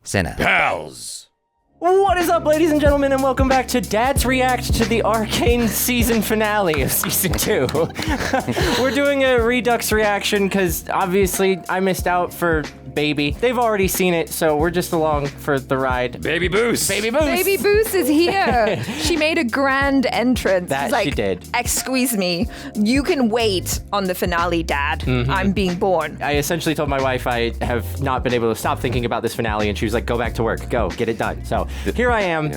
Senna. Pals! What is up, ladies and gentlemen, and welcome back to Dad's React to the Arcane season finale of season 2. We're doing a Redux reaction because obviously I missed out for Baby. They've already seen it, so we're just along for the ride. Baby Boose! Baby Boose! Baby Boose is here. She made a grand entrance. That She's she did. Excuse me, you can wait on the finale, Dad. I'm being born. I essentially told my wife I have not been able to stop thinking about this finale, and she was like, go back to work. Go, get it done. So here I am,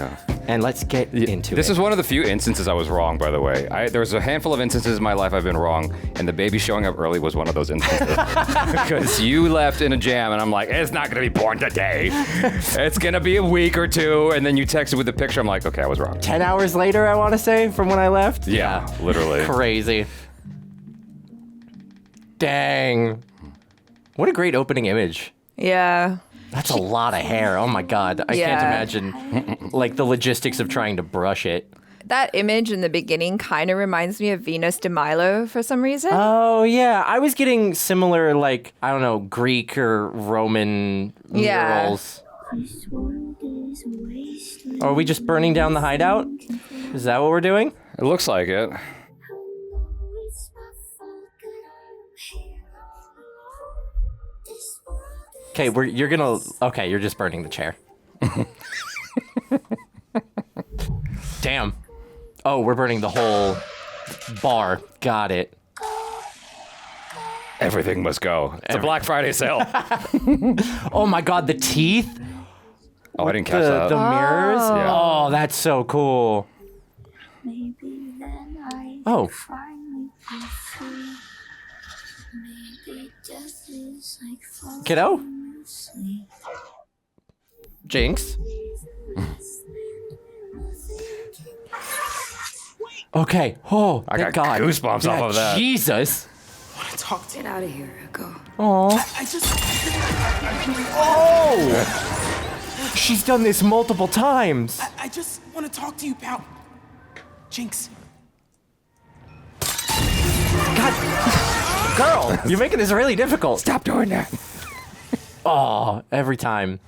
and let's get into it. This is one of the few instances I was wrong, by the way. There was a handful of instances in my life I've been wrong, and the baby showing up early was one of those instances. Because you left in a jam, and I'm like, it's not going to be born today. It's going to be a week or two, and then you texted with the picture. I'm like, okay, I was wrong. 10 hours later, I want to say, from when I left? Yeah, literally. Crazy. Dang. What a great opening image. Yeah. That's a lot of hair. Oh my God. I can't imagine like the logistics of trying to brush it. That image in the beginning kind of reminds me of Venus de Milo for some reason. Oh yeah. I was getting similar, like, I don't know, Greek or Roman murals. Are we just burning down the hideout? Is that what we're doing? It looks like it. Okay, you're just burning the chair. Damn. Oh, we're burning the whole bar. Got it. Everything must go. It's a Black Friday sale. Oh my God, the teeth? Oh, I didn't catch that. The mirrors? Yeah. Oh, that's so cool. Maybe then I finally be free. Maybe death is like falling Kiddo? asleep. Jinx? Okay. Oh, I thank got God. goosebumps off of that. Jesus. Get out of here, Echo. Oh. Oh! She's done this multiple times. I just want to talk to you about Jinx. God. Girl, you're making this really difficult. Stop doing that. Oh, every time.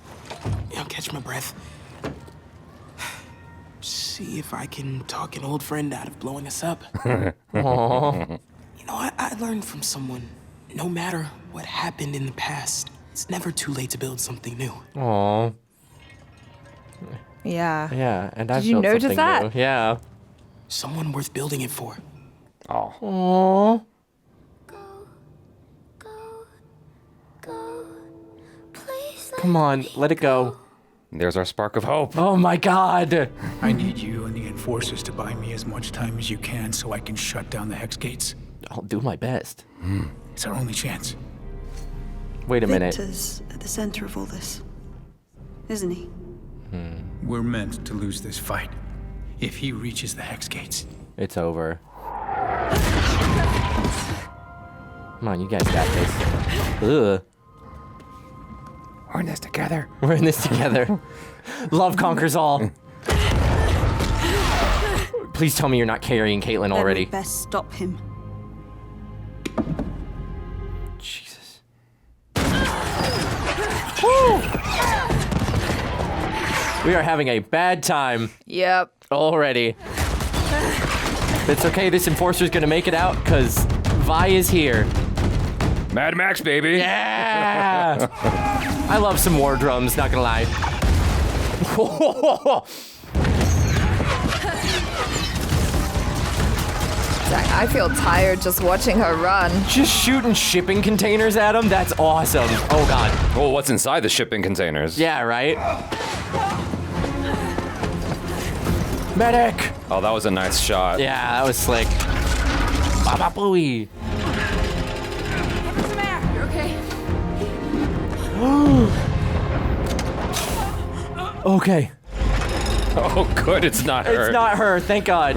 I'll catch my breath. See if I can talk an old friend out of blowing us up. Aww. You know, I learned from someone, no matter what happened in the past, it's never too late to build something new. Aww. Yeah. Yeah, and I Did you notice that? New. Yeah. Someone worth building it for. Oh. Aww. Go. Please let Come on, let it go. There's our spark of hope. Oh my God. I need you and the Enforcers to buy me as much time as you can so I can shut down the Hex Gates. I'll do my best. It's our only chance. Wait a minute. Viktor's at the center of all this, isn't he? We're meant to lose this fight. If he reaches the Hex Gates, It's over. Come on, you guys got this. Ugh. We're in this together. We're in this together. Love conquers all. Please tell me you're not carrying Caitlyn already. Then we best stop him. Jesus. Woo! We are having a bad time Yep. already. It's okay, this Enforcer's gonna make it out, because Vi is here. Mad Max, baby. Yeah! I love some war drums, not gonna lie. I feel tired just watching her run. Just shooting shipping containers at him? That's awesome. Oh God. Well, what's inside the shipping containers? Yeah, right? Medic! Oh, that was a nice shot. Yeah, that was slick. Baba booey. What's the matter? You're okay? Okay. Oh, good. It's not her. It's not her, thank God.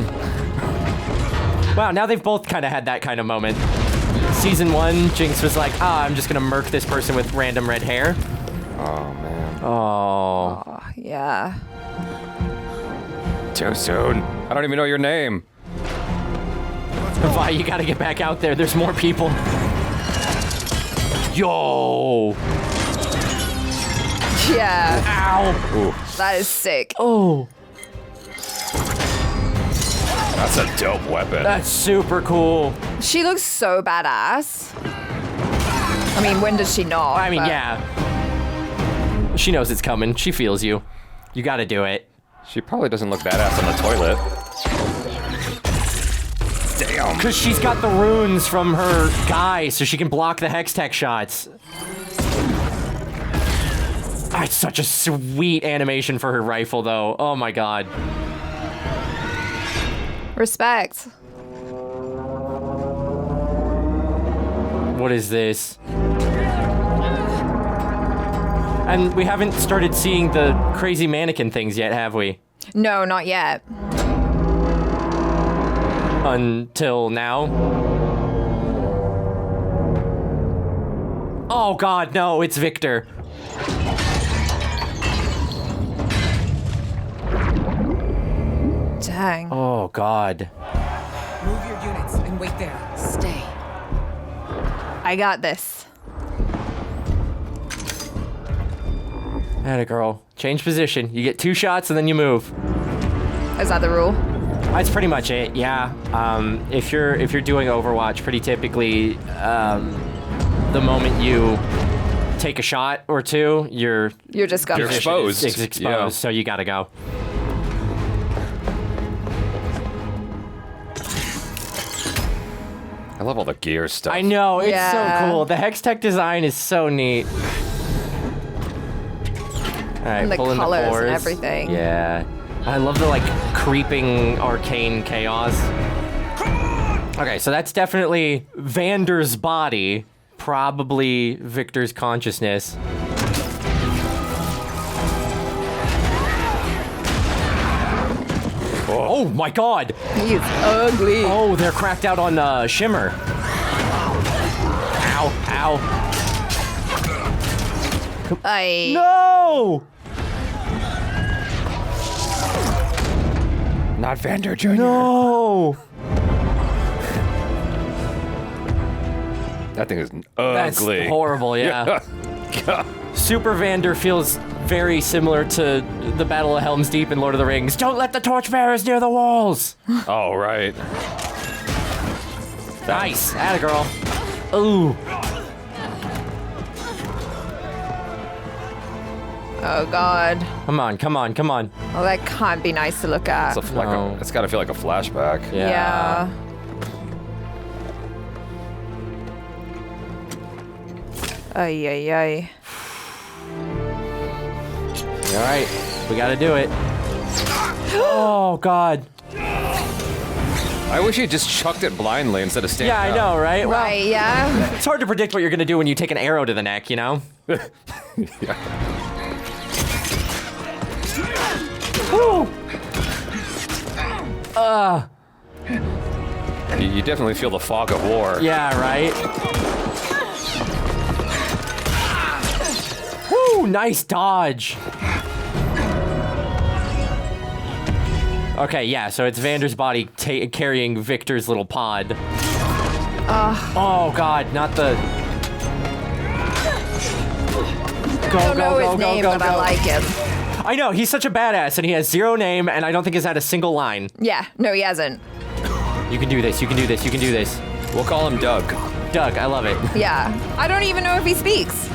Wow, now they've both kind of had that kind of moment. Season 1, Jinx was like, I'm just gonna murk this person with random red hair. Oh, man. Oh. Oh, yeah. Too soon. I don't even know your name. Vi, you gotta get back out there. There's more people. Yo! Yeah. Ow. Ooh, That is sick. Oh, that's a dope weapon. that's super cool. She looks so badass. I mean, when does she not? I mean, But- yeah. She knows it's coming. She feels you. You gotta do it. She probably doesn't look badass on the toilet. Damn. Because she's got the runes from her guy, so she can block the hex tech shots. Ah, it's such a sweet animation for her rifle, though. Oh my god. Respect. What is this? And we haven't started seeing the crazy mannequin things yet, have we? No, not yet. Until now. Oh god, no, it's Viktor. Dang. Oh god. Move your units and wait there. Stay. I got this. Atta girl. Change position. You get 2 shots and then you move. Is that the rule? That's pretty much it, yeah. If you're doing Overwatch, pretty typically, the moment you take a shot or two, you're just got You're it. exposed. It's exposed, Yeah. so you gotta go. I love all the gear stuff. I know, it's Yeah. so cool. The hex tech design is so neat. All right, And the pull in colors the and cores. everything. Yeah, I love the like creeping arcane chaos. Okay, so that's definitely Vander's body, probably Viktor's consciousness. Oh my god! He's ugly. Oh, they're cracked out on Shimmer. Ow, ow. No! Not Vander Jr. No! That thing is That's ugly. horrible, yeah. Super Vander feels very similar to the Battle of Helm's Deep in Lord of the Rings. Don't let the torchbearers near the walls! Oh, right. Nice, atta girl. Ooh. Oh god. Come on, come on, come on. Oh, that can't be nice to look at. No. It's got to feel like a flashback. Yeah. Ay, ay, ay. All right, we gotta do it. Oh, God. I wish you just chucked it blindly instead of standing Yeah, I know, right? Well, Right, yeah. it's hard to predict what you're gonna do when you take an arrow to the neck, you know? Woo! You definitely feel the fog of war. Yeah, right? Woo! Nice dodge. Okay, yeah, so it's Vander's body carrying Viktor's little pod. Oh, God, not the... Go, I don't know his name, but I like him. I know, he's such a badass, and he has 0 name, and I don't think he's had a single line. Yeah, no, he hasn't. You can do this, you can do this, you can do this. We'll call him Doug. Doug, I love it. Yeah. I don't even know if he speaks.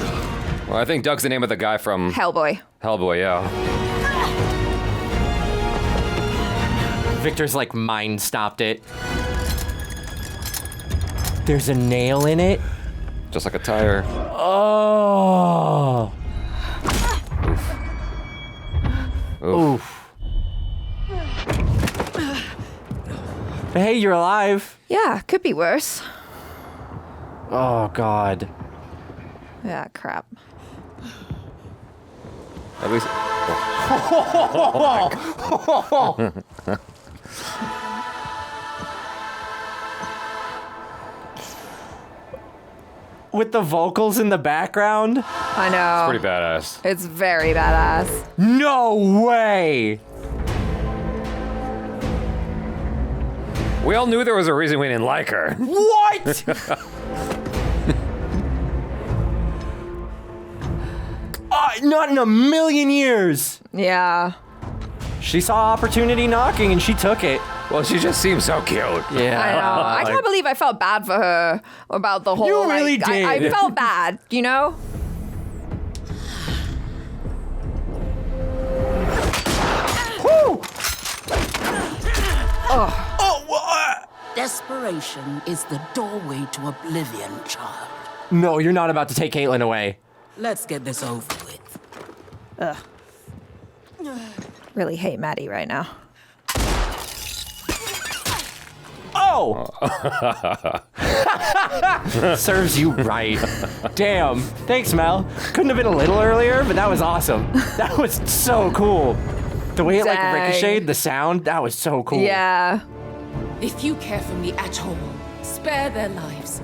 Well, I think Doug's the name of the guy from Hellboy. Hellboy, yeah. Viktor's like mind stopped it. There's a nail in it? Just like a tire. Oh. Oof. But hey, you're alive. Yeah, could be worse. Oh, God. Yeah, crap. At least. With the vocals in the background? I know. Pretty badass. It's very badass. No way! We all knew there was a reason we didn't like her. What? Not in a million years. Yeah. She saw opportunity knocking and she took it. Well, she just seems so cute. Yeah. I know. I can't believe I felt bad for her about the whole. You really did. I felt bad, you know? Woo! Desperation is the doorway to oblivion, child. No, you're not about to take Caitlyn away. Let's get this over with. Really hate Maddie right now. Oh! Serves you right. Damn. Thanks, Mel. Couldn't have been a little earlier, but that was awesome. That was so cool. The way it like Dang. ricocheted, the sound, that was so cool. Yeah. If you care for me at all, spare their lives.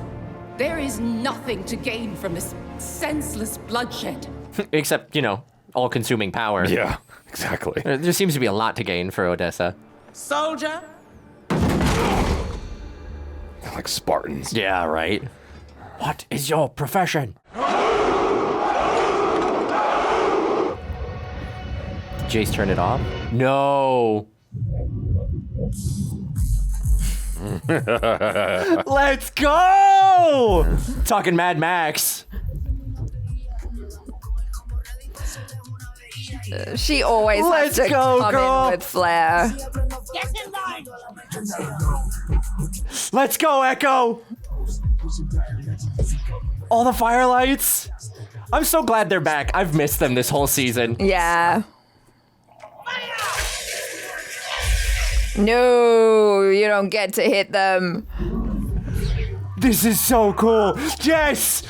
There is nothing to gain from this senseless bloodshed. Except, all-consuming power. Yeah, exactly. There seems to be a lot to gain for Odessa. Soldier? Like Spartans. Yeah, right. What is your profession? Jayce turn it off? No. Let's go! Talking Mad Max. She always Let's has to go, come girl. in with flair. Let's go, Echo! All the firelights. I'm so glad they're back. I've missed them this whole season. Yeah. No, you don't get to hit them. This is so cool. Yes!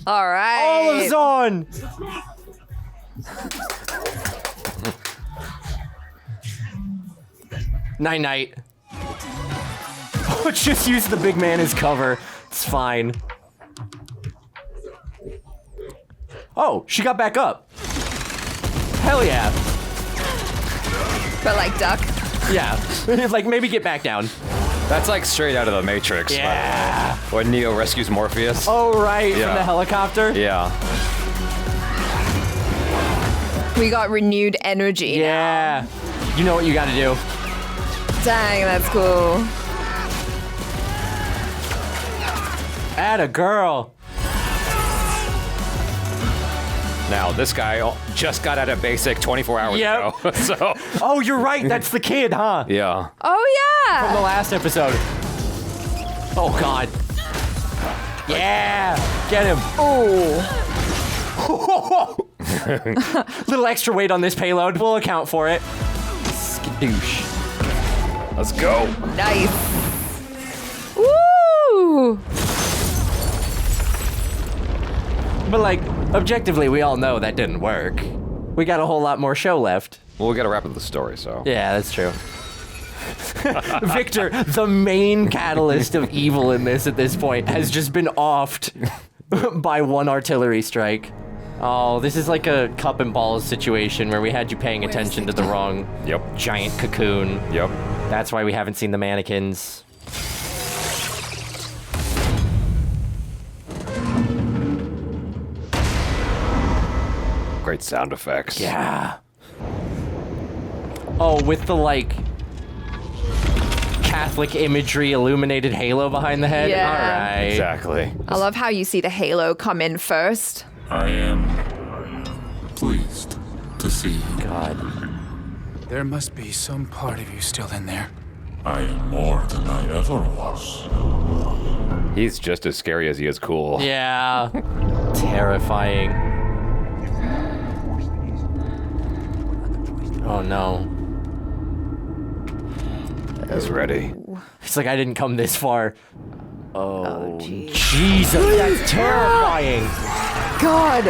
All right. Olive's on! Night-night. Oh, just use the big man as cover. It's fine. Oh, she got back up. Hell yeah. But like duck. Yeah. Like, maybe get back down. That's like straight out of the Matrix. Yeah. When Neo rescues Morpheus. Oh, right. From Yeah. the helicopter. Yeah. We got renewed energy. Yeah. You know what you gotta do. Dang, that's cool. Atta girl. Now, this guy just got out of basic 24 hours Yep. ago. So, Oh, you're right. That's the kid, huh? yeah. Oh From the yeah. last episode. Oh, God. Yeah. Get him. Oh. Little extra weight on this payload. We'll account for it. Skadoosh. Let's go. Nice. Woo. But, like, objectively, we all know that didn't work. We got a whole lot more show left. Well, we got to wrap up the story, so. Yeah, that's true. Viktor, the main catalyst of evil in this point, has just been offed by one artillery strike. Oh, this is like a cup and balls situation where we had you paying attention to the wrong Yep. giant cocoon. Yep. That's why we haven't seen the mannequins. Great sound effects. Yeah. Oh, with the, like, Catholic imagery illuminated halo behind the head? Yeah. All right. Exactly. I love how you see the halo come in first. I am pleased to see you. God. There must be some part of you still in there. I am more than I ever was. He's just as scary as he is cool. Yeah. Terrifying. Oh, no. He's ready. It's like I didn't come this far. Oh, Jesus, that's terrifying. God.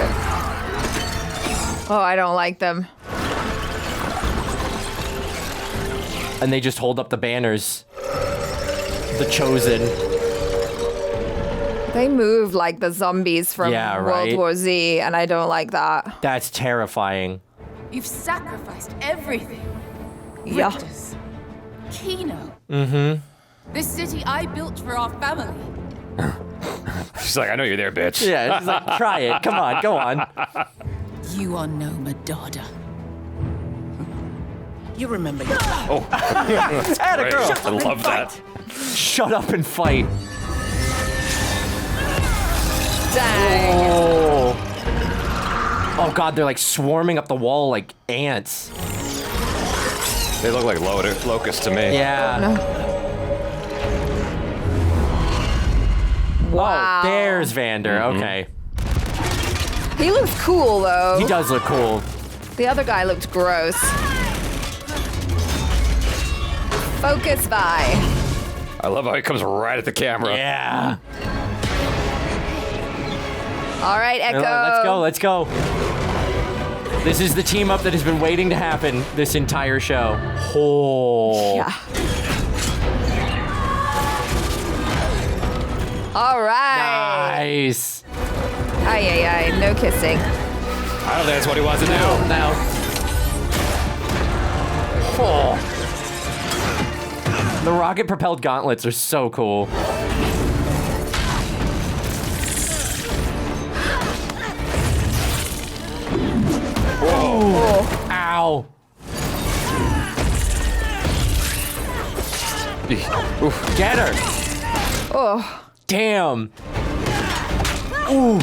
Oh, I don't like them. And they just hold up the banners. The Chosen. They move like the zombies from Yeah, World right. War Z, and I don't like that. That's terrifying. You've sacrificed everything. Yeah. Richters, Kino. Mm-hmm. This city I built for our family. She's like, I know you're there, bitch. Yeah, she's like, try it. Come on, go on. You are no Madonna. You remember. Oh, Atta girl. I love that. Shut up and fight. Dang. Oh God, they're like swarming up the wall like ants. They look like locusts to me. Yeah. No. Wow. Oh, there's Vander. Okay. He looks cool though. He does look cool. The other guy looked gross. Focus Vi. I love how he comes right at the camera. Yeah. All right, Echo. Let's go. This is the team up that has been waiting to happen this entire show. Oh. Yeah. All right. Nice. Ay, no kissing. I don't think that's what he wants to do. No. Oh. The rocket-propelled gauntlets are so cool. Oh. Ow. Get her. Oh. Damn. Ooh.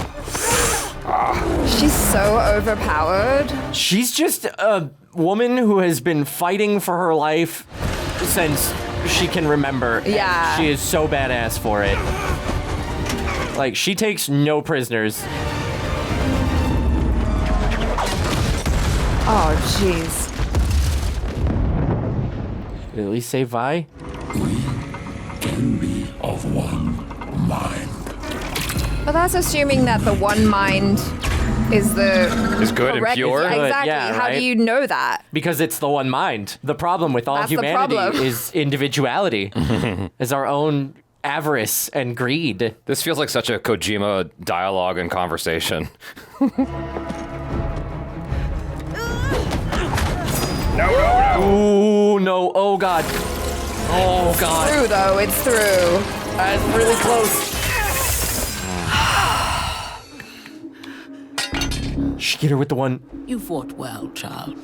She's so overpowered. She's just a woman who has been fighting for her life since she can remember. Yeah. She is so badass for it. Like, she takes no prisoners. Oh, jeez. Did at least say Vi? We can be of one mind. But that's assuming that the one mind is the Is good and correct. pure? Yeah, exactly. Yeah, How right? do you know that? Because it's the one mind. The problem with all That's the humanity problem. is individuality, is our own avarice and greed. This feels like such a Kojima dialogue and conversation. No. Ooh, no. Oh, God. Oh, God. Through though, it's through. That's really close. Shh, get her with the one. You fought well, child.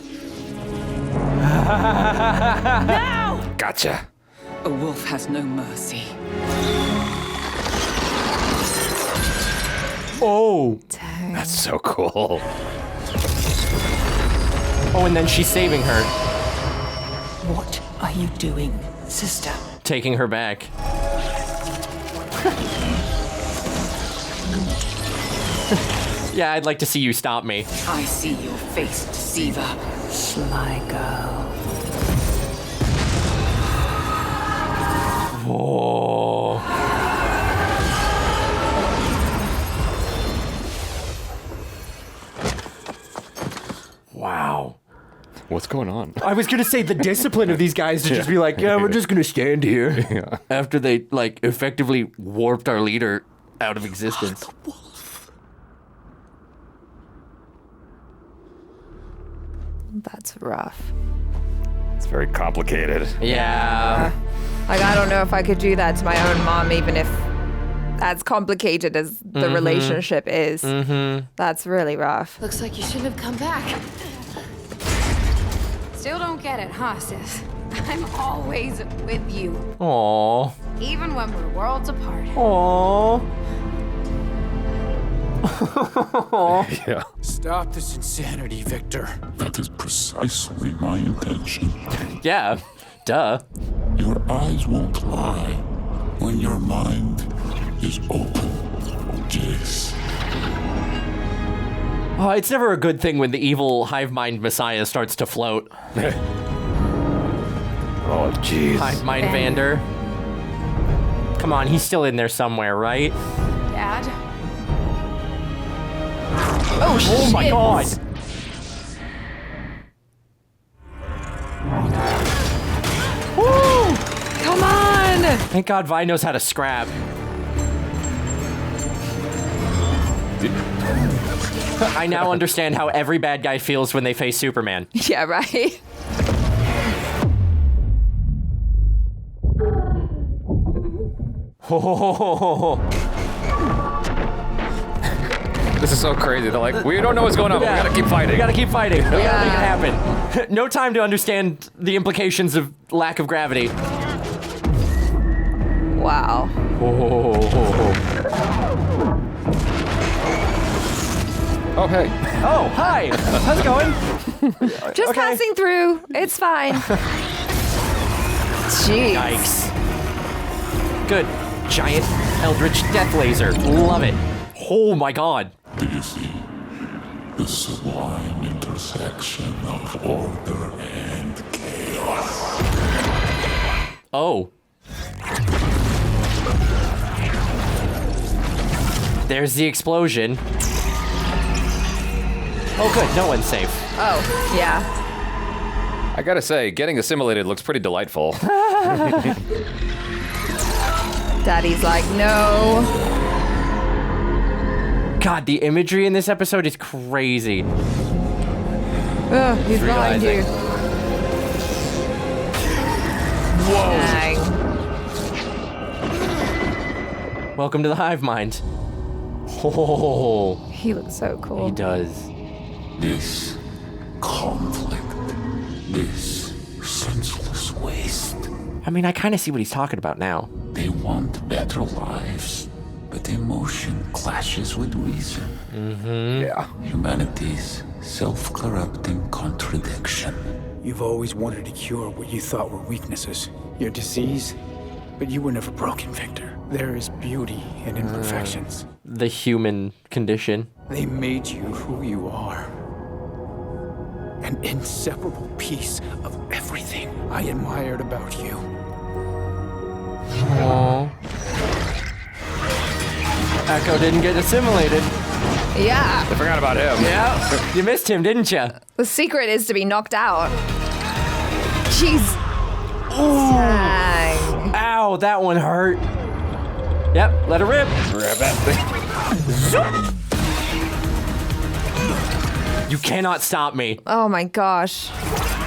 Gotcha. A wolf has no mercy. Oh. That's so cool. Oh, and then she's saving her. What are you doing, sister? Taking her back. Yeah, I'd like to see you stop me. I see your face, deceiver. Sly girl. Oh. Wow. What's going on? I was gonna say the discipline of these guys to just be like, yeah, we're just gonna stand here. After they, like, effectively warped our leader out of existence. That's rough. It's very complicated. Yeah. Like, I don't know if I could do that to my own mom, even if as complicated as the relationship is. That's really rough. Looks like you shouldn't have come back. Still don't get it, huh, sis? I'm always with you, Aww. even when we're worlds apart. Aww. Yeah. Stop this insanity, Viktor. That is precisely my intention. Yeah. Duh. Your eyes won't lie when your mind is open, Jayce. Oh, it's never a good thing when the evil hive mind messiah starts to float. Oh, jeez. Hive mind Vander. Come on, he's still in there somewhere, right? Dad? Oh, shit. Oh my god! Woo! Come on! Thank God Vi knows how to scrap. I now understand how every bad guy feels when they face Superman. Yeah, right? Oh, This is so crazy. They're like, we don't know what's going on, but we gotta keep fighting. We gotta keep fighting. We gotta make it happen. No time to understand the implications of lack of gravity. Wow. Oh, hey. Oh, hi. How's it going? Just passing through. It's fine. Jeez. Yikes. Good. Giant Eldritch Death Laser. Love it. Oh my god. Do you see the sublime intersection of order and chaos? Oh. There's the explosion. Oh good, no one's safe. Oh, yeah. I gotta say, getting assimilated looks pretty delightful. Daddy's like, no. God, the imagery in this episode is crazy. Ugh, he's behind you. Whoa. Dang. Welcome to the hive mind. Oh, He looks so cool. he does. This conflict, this senseless waste. I mean, I kind of see what he's talking about now. They want better lives, but emotion clashes with reason. Yeah. Humanity's self-corrupting contradiction. You've always wanted to cure what you thought were weaknesses. Your disease, but you were never broken, Viktor. There is beauty in imperfections. The human condition. They made you who you are. An inseparable piece of everything I admired about you. Aww. Echo didn't get assimilated. Yeah. I forgot about him. Yeah. You missed him, didn't you? The secret is to be knocked out. Jeez. Dang. Ow, that one hurt. Yep, let her rip. Grab that thing. You cannot stop me. Oh my gosh.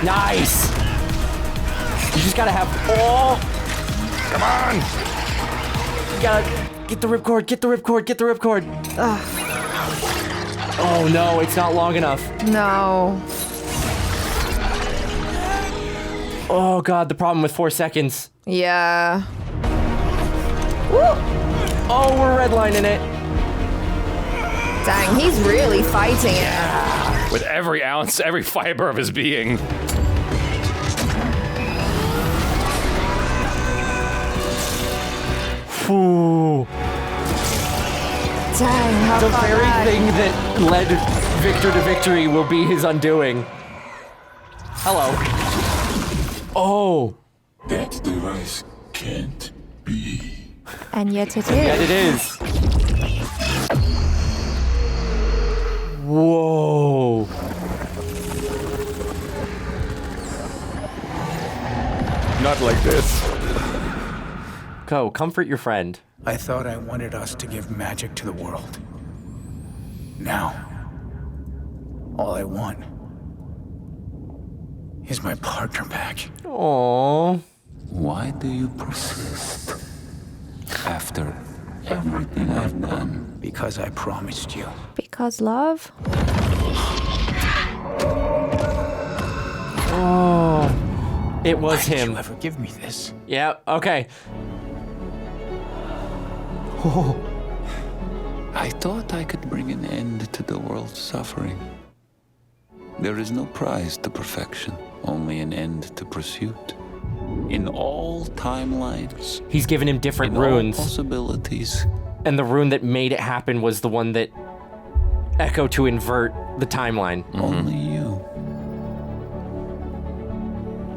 Nice. You just gotta have all. Come on. You gotta get the ripcord, get the ripcord, get the ripcord. Ugh. Oh no, it's not long enough. No. Oh god, the problem with 4 seconds. Yeah. Woo. Oh, we're redlining it. Dang, he's really fighting it. With every ounce, every fiber of his being. Ooh. Dang, how The far very back? thing that led Viktor to victory will be his undoing. Hello. Oh. That device can't be. And yet it is. Yet it is. Whoa. Not like this. Go, comfort your friend. I thought I wanted us to give magic to the world. Now, all I want is my partner back. Aww. Why do you persist? After everything I've done. Because I promised you. Because love? Oh. It was Why did him. you ever give me this? Yeah, okay. I thought I could bring an end to the world's suffering. There is no prize to perfection, only an end to pursuit. In all timelines, He's given him different in runes. all possibilities, And the rune that made it happen was the one that Echo to invert the timeline. only you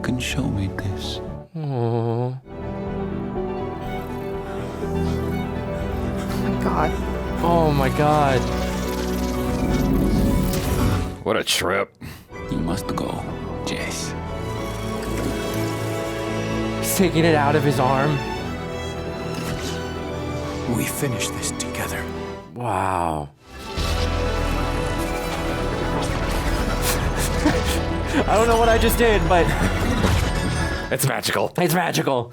can show me this. Aww. Oh my god. Oh my god. What a trip. You must go, Jayce. He's taking it out of his arm. We finished this together. Wow. I don't know what I just did, but It's magical. it's magical.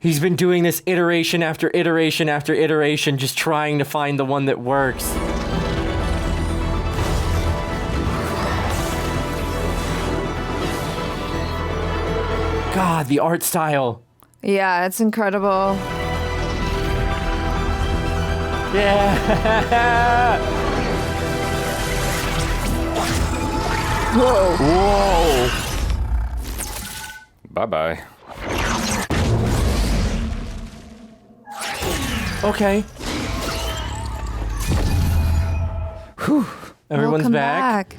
He's been doing this iteration after iteration after iteration, just trying to find the one that works. God, the art style. Yeah, it's incredible. Yeah. Whoa. Whoa. Bye-bye. Okay. Whew. Everyone's Welcome back.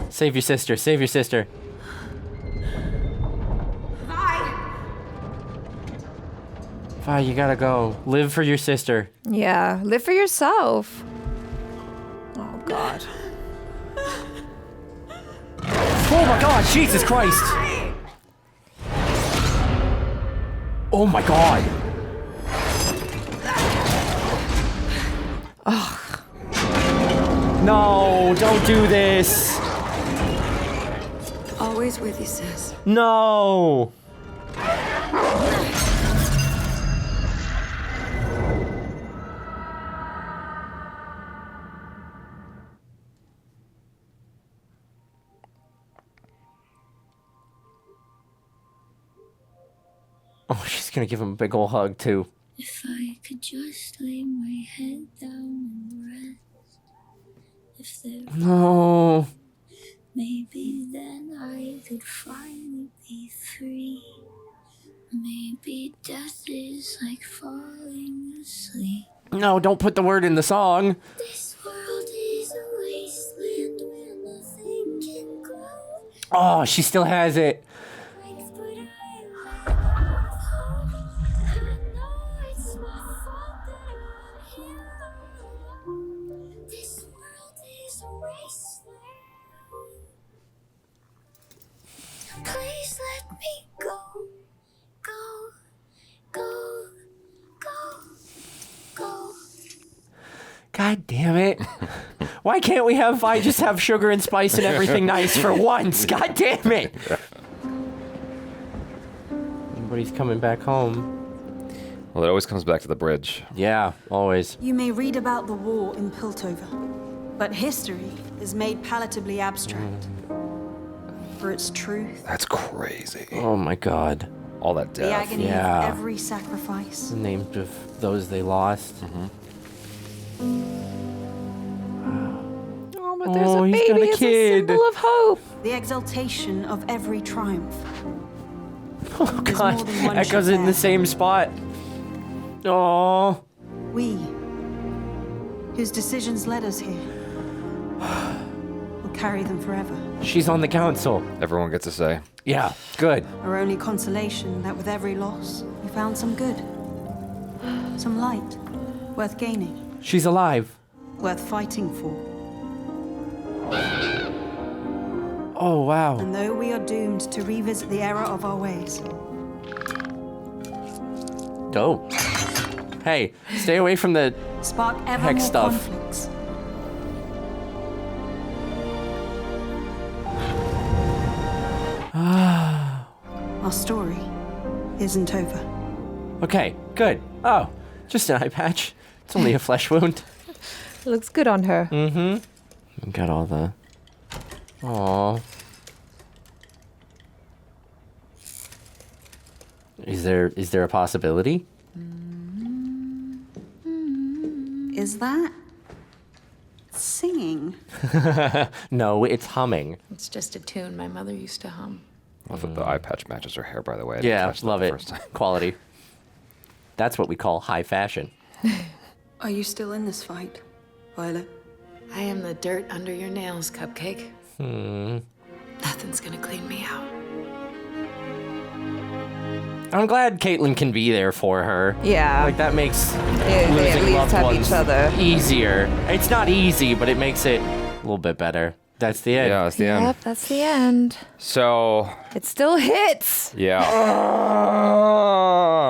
Save your sister. Save your sister. Vi, you gotta go. Live for your sister. Yeah, live for yourself. Oh, God. Oh my God, Jesus Christ. Oh my God. Ugh. No, don't do this. Always with you, sis. No. Oh, she's gonna give him a big ol' hug, too. If I could just lay my head down and rest. If there No. maybe then I could finally be free. Maybe death is like falling asleep. No, don't put the word in the song. This world is a wasteland where nothing can grow. Oh, she still has it. Please let me go, go, go, go, go. God damn it. Why can't we have Vi just have sugar and spice and everything nice for once? God damn it. Everybody's coming back home. Well, it always comes back to the bridge. Yeah, always. You may read about the war in Piltover, but history is made palatably abstract. For its truth, That's crazy. Oh my God. All that the death. agony Yeah. of every sacrifice. The names of those they lost. Oh, but there's Oh, a he's baby got a as kid. a symbol of hope. The exaltation of every triumph. Oh There's God. more than one Echoes ship in the there. same spot. Oh. We, whose decisions led us here, will carry them forever. She's on the council. Everyone gets a say. Yeah, good. Our only consolation that with every loss, we found some good. Some light, worth gaining, She's alive. worth fighting for. Oh, wow. And though we are doomed to revisit the error of our ways, Dope. Hey, stay away from the... spark ever Heck more stuff. conflicts. Our story isn't over. Okay, good. Oh, just an eye patch. It's only a flesh wound. Looks good on her. Mm-hmm. Got all the... Aww. Is there a possibility? Is that singing? No, it's humming. It's just a tune my mother used to hum. Love that the eye patch matches her hair, by the way. I didn't Yeah, catch that love the it. first time. Quality. That's what we call high fashion. Are you still in this fight, Violet? I am the dirt under your nails, Cupcake. Nothing's gonna clean me out. I'm glad Caitlyn can be there for her. Yeah. Like, that makes They at losing least loved have ones each other. easier. It's not easy, but it makes it a little bit better. That's the end. Yeah, that's the end. Yep, that's the end. So, It still hits. yeah.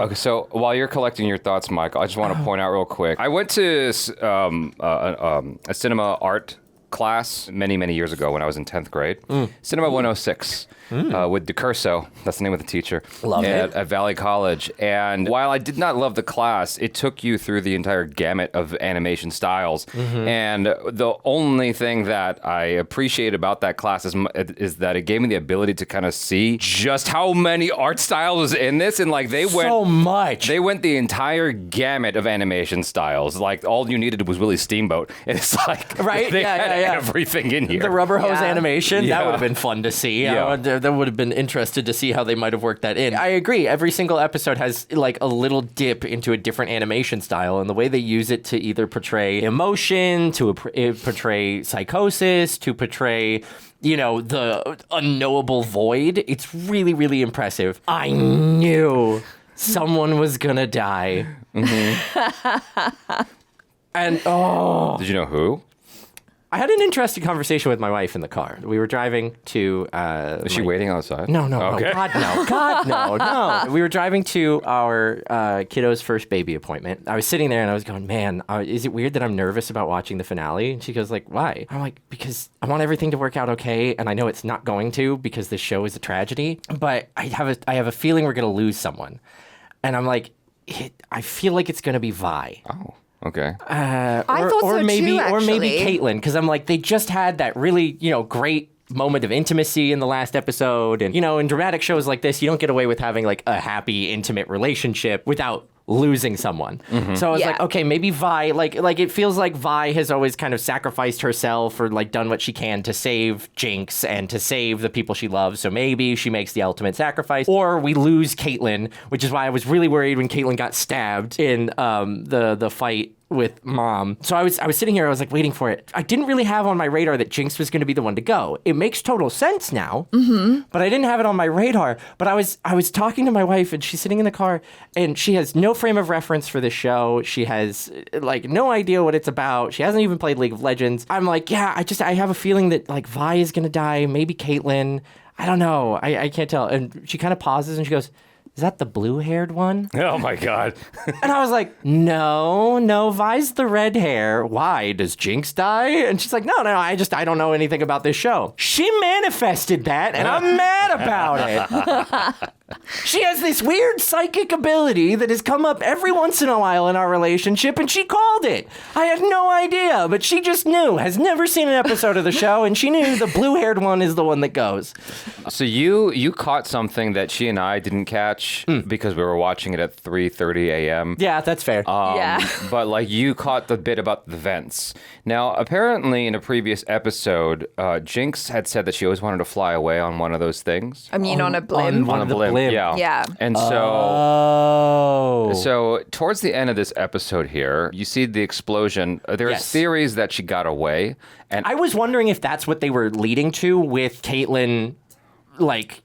Okay, so while you're collecting your thoughts, Michael, I just want to point out real quick. I went to a cinema art class many years ago when I was in 10th grade. Cinema 106 with DeCurso. That's the name of the teacher. Love it. At Valley College. And while I did not love the class, it took you through the entire gamut of animation styles. And the only thing that I appreciate about that class is that it gave me the ability to kind of see just how many art styles was in this. And like they went so much. They went the entire gamut of animation styles. Like all you needed was Willie Steamboat. And it's like right? they had everything in here. The rubber hose animation, Yeah. that would have been fun to see. Yeah. That would have been interested to see how they might have worked that in. I agree. Every single episode has like a little dip into a different animation style, and the way they use it to either portray emotion, to portray psychosis, to portray, you know, the unknowable void. It's really, really impressive. I knew someone was gonna die. And Did you know who? I had an interesting conversation with my wife in the car. We were driving to... Is she waiting outside? No, Okay. God, no. We were driving to our kiddo's first baby appointment. I was sitting there and I was going, man, is it weird that I'm nervous about watching the finale? And she goes like, why? I'm like, because I want everything to work out okay, and I know it's not going to because this show is a tragedy, but I have a feeling we're going to lose someone. And I'm like, I feel like it's going to be Vi. Oh. Okay. I thought so maybe, too, or maybe actually. Caitlyn, because I'm like, they just had that really, you know, great moment of intimacy in the last episode. And, you know, in dramatic shows like this, you don't get away with having like a happy, intimate relationship without losing someone. So I was like, okay, maybe Vi, like it feels like Vi has always kind of sacrificed herself or like done what she can to save Jinx and to save the people she loves. So maybe she makes the ultimate sacrifice, or we lose Caitlyn, which is why I was really worried when Caitlyn got stabbed in the fight with Mom. So I was sitting here, I was like waiting for it. I didn't really have on my radar that Jinx was going to be the one to go. It makes total sense now, but I didn't have it on my radar. But I was talking to my wife, and she's sitting in the car, and she has no frame of reference for this show. She has like no idea what it's about. She hasn't even played League of Legends. I'm like, yeah, I have a feeling that like Vi is going to die, maybe Caitlyn. I don't know. I can't tell. And she kind of pauses and she goes, is that the blue-haired one? Oh, my God. And I was like, no, Vi's the red hair. Why? Does Jinx die? And she's like, no, I don't know anything about this show. She manifested that, and I'm mad about it. She has this weird psychic ability that has come up every once in a while in our relationship, and she called it. I had no idea, but she just knew. Has never seen an episode of the show, and she knew the blue-haired one is the one that goes. So you caught something that she and I didn't catch because we were watching it at 3:30 a.m. Yeah, that's fair. But like you caught the bit about the vents. Now, apparently in a previous episode, Jinx had said that she always wanted to fly away on one of those things. I mean, on a blimp. On a blimp. Yeah. And so towards the end of this episode here, you see the explosion. There's theories that she got away. And I was wondering if that's what they were leading to with Caitlyn, like,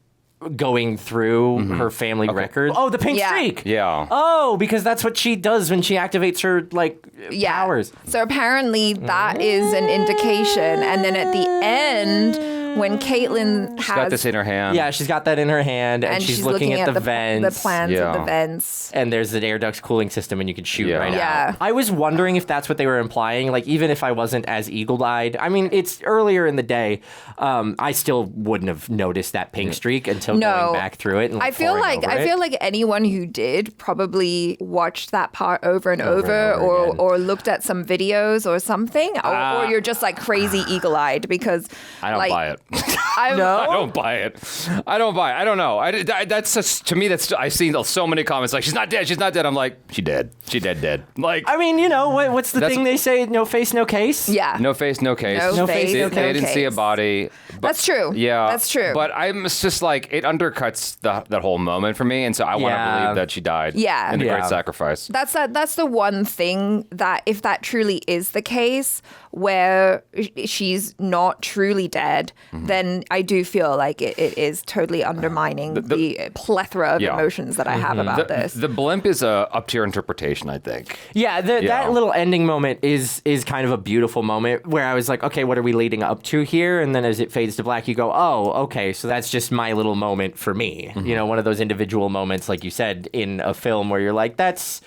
going through her family records. Oh, the pink streak. Yeah. Oh, because that's what she does when she activates her, like, powers. So apparently that is an indication. And then at the end, when Caitlyn has... She's got this in her hand. Yeah, she's got that in her hand, and she's looking at the vents. The plans of the vents. And there's an air duct's cooling system, and you can shoot right Yeah. out. I was wondering if that's what they were implying, like, even if I wasn't as eagle-eyed. I mean, it's earlier in the day. I still wouldn't have noticed that pink streak until going back through it. And, I feel like anyone who did probably watched that part over and over or looked at some videos or something, or you're just like crazy eagle-eyed because I don't buy it. I don't buy it. I don't buy it. I don't know. That's just, to me. That's I've seen so many comments like she's not dead. She's not dead. I'm like she dead. She dead. Like I mean, you know what's the thing they say? No face, no case. Yeah. No face, no case. No face, no They didn't see a body. But, that's true. Yeah, that's true. But I'm just like it undercuts that whole moment for me, and so I want to believe that she died. Yeah. In the great sacrifice. That's the one thing that if that truly is the case, where she's not truly dead, then I do feel like it is totally undermining the plethora of emotions that I have about this. The blimp is up to your interpretation, I think. Yeah, that little ending moment is kind of a beautiful moment where I was like, okay, what are we leading up to here? And then as it fades to black, you go, oh, okay, so that's just my little moment for me. You know, one of those individual moments, like you said, in a film where you're like, that's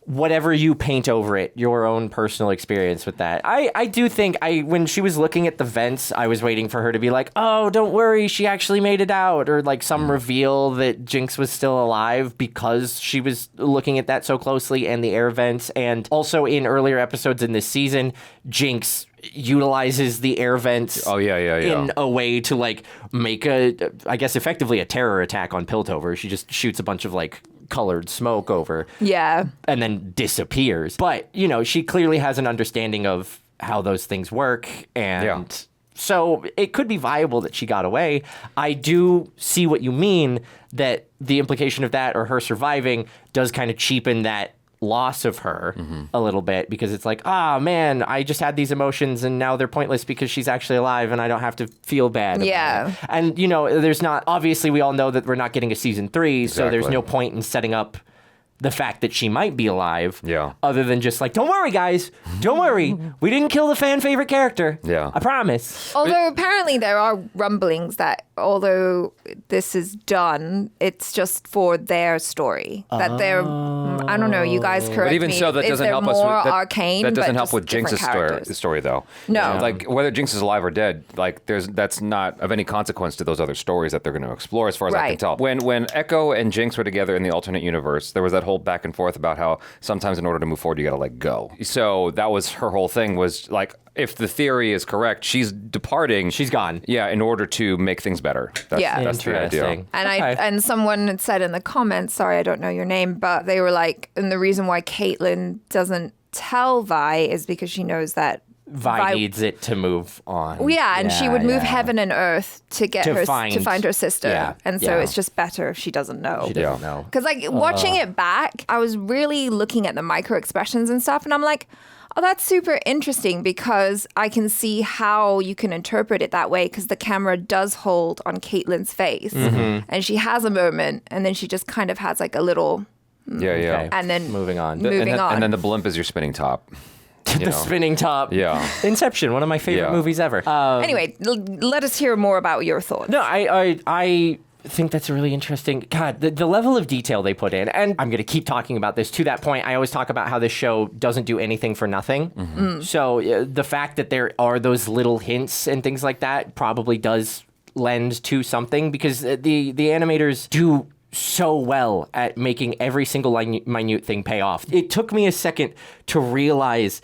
whatever you paint over it, your own personal experience with that. I do think when she was looking at the vents, I was waiting for her to be like, oh, don't worry, she actually made it out, or like some reveal that Jinx was still alive because she was looking at that so closely and the air vents. And also in earlier episodes in this season, Jinx utilizes the air vents in a way to like make I guess effectively a terror attack on Piltover. She just shoots a bunch of like colored smoke over. Yeah. And then disappears. But, you know, she clearly has an understanding of how those things work. And so it could be viable that she got away. I do see what you mean, that the implication of that or her surviving does kind of cheapen that loss of her a little bit, because it's like, man, I just had these emotions and now they're pointless because she's actually alive and I don't have to feel bad about it. And, you know, there's not, obviously we all know that we're not getting a season 3, so there's no point in setting up the fact that she might be alive, other than just like, don't worry, guys, don't worry, we didn't kill the fan favorite character. I promise. Although apparently there are rumblings that although this is done, it's just for their story. That they're, I don't know, you guys correct me. But even so, that doesn't help us. Arcane, that doesn't but help with Jinx's story, though. No. Like, whether Jinx is alive or dead, like, that's not of any consequence to those other stories that they're going to explore, as far as I can tell. When Echo and Jinx were together in the alternate universe, there was that whole back and forth about how sometimes in order to move forward, you got to let go. So that was her whole thing, was like, if the theory is correct, she's departing. She's gone. Yeah, in order to make things better. That's the idea. And and someone had said in the comments, sorry, I don't know your name, but they were like, and the reason why Caitlyn doesn't tell Vi is because she knows that Vi needs it to move on. Well, and she would move heaven and earth to get to find her sister. And so it's just better if she doesn't know. She doesn't know. Because like watching it back, I was really looking at the micro expressions and stuff, and I'm like, oh, that's super interesting, because I can see how you can interpret it that way, because the camera does hold on Caitlyn's face and she has a moment and then she just kind of has like a little and then moving on. And then the blimp is your spinning top. Spinning top. Yeah. Inception, one of my favorite movies ever. Anyway, let us hear more about your thoughts. No, I think that's really interesting. God, the level of detail they put in, and I'm going to keep talking about this. To that point, I always talk about how this show doesn't do anything for nothing. So the fact that there are those little hints and things like that probably does lend to something, because the animators do so well at making every single minute thing pay off. It took me a second to realize,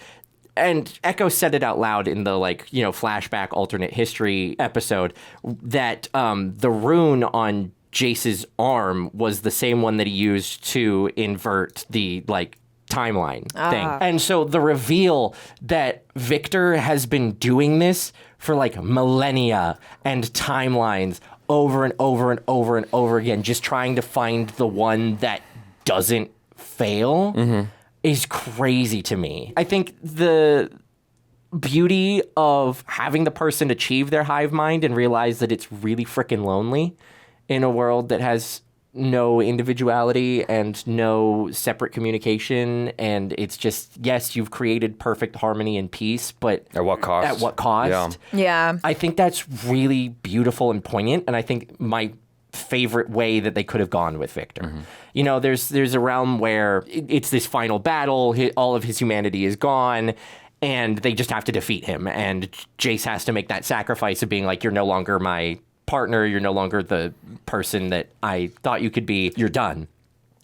and Echo said it out loud in the flashback alternate history episode, that the rune on Jayce's arm was the same one that he used to invert the timeline thing. And so the reveal that Viktor has been doing this for millennia and timelines over and over and over and over again, just trying to find the one that doesn't fail is crazy to me. I think the beauty of having the person achieve their hive mind and realize that it's really freaking lonely in a world that has no individuality and no separate communication, and it's just, yes, you've created perfect harmony and peace, but at what cost? At what cost? Yeah. I think that's really beautiful and poignant, and I think my favorite way that they could have gone with Viktor. You know, there's a realm where it's this final battle, all of his humanity is gone, and they just have to defeat him, and Jayce has to make that sacrifice of being like, you're no longer my partner, you're no longer the person that I thought you could be, you're done.